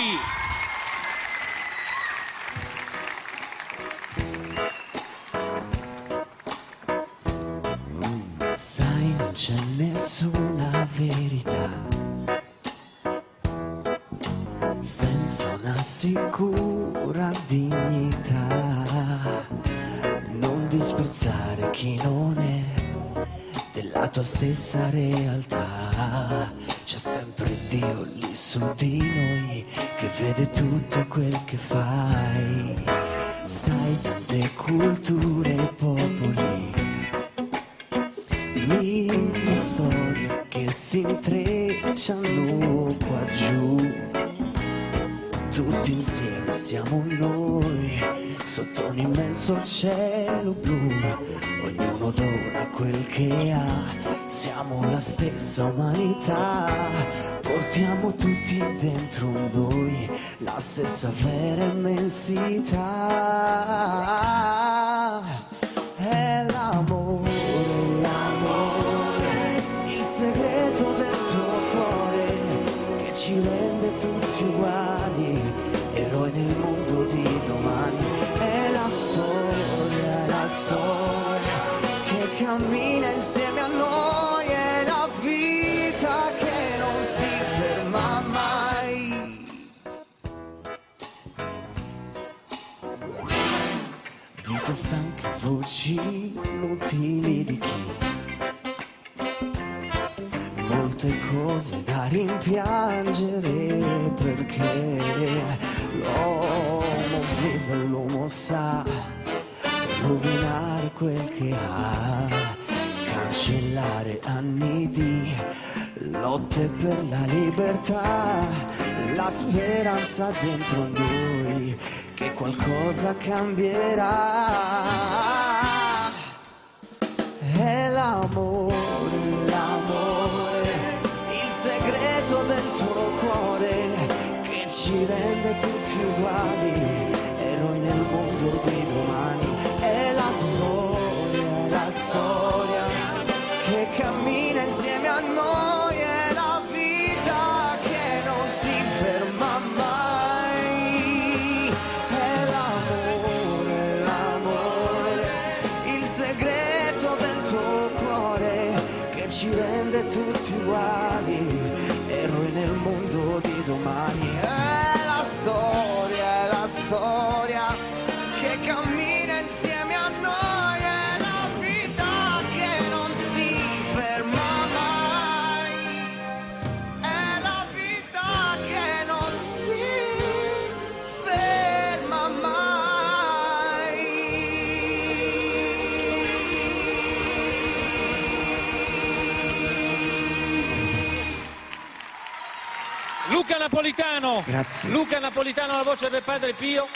Poi sai, non c'è nessuna verità senza una sicura dignità. Non disprezzare chi non è della tua stessa realtà. C'è sempre Dio lì su di noi che vede tutto quel che fai. Sai, tante culture e popoli, mille storie che si intrecciano qua giù. Tutti insieme siamo noi, sotto un immenso cielo blu. Ognuno dona quel che ha, siamo la stessa umanità. Portiamo tutti dentro noi la stessa vera immensità. È l'amore, l'amore, il segreto del tuo cuore che ci rende tutti uguali, eroi nel mondo di domani. È la storia che cammina insieme a noi, è la vita che non si ferma mai. Vite stanche, voci inutili di chi, molte cose da rimpiangere, perché l'uomo vive, l'uomo sa rovinare quel che ha, cancellare anni di lotte per la libertà, la speranza dentro noi che qualcosa cambierà. È l'amore, l'amore, il segreto del tuo cuore che ci rende tutti uguali, eroi nel mondo di domani. È la storia che cammina insieme a noi, è la vita che non si ferma mai. È l'amore, l'amore, il segreto del tuo cuore che ci rende tutti uguali, eroi nel mondo di domani. È la storia che cammina insieme a noi, è la vita che non si ferma mai, è la vita che non si ferma mai. Luca Napolitano. Grazie. Luca Napolitano alla voce per Padre Pio.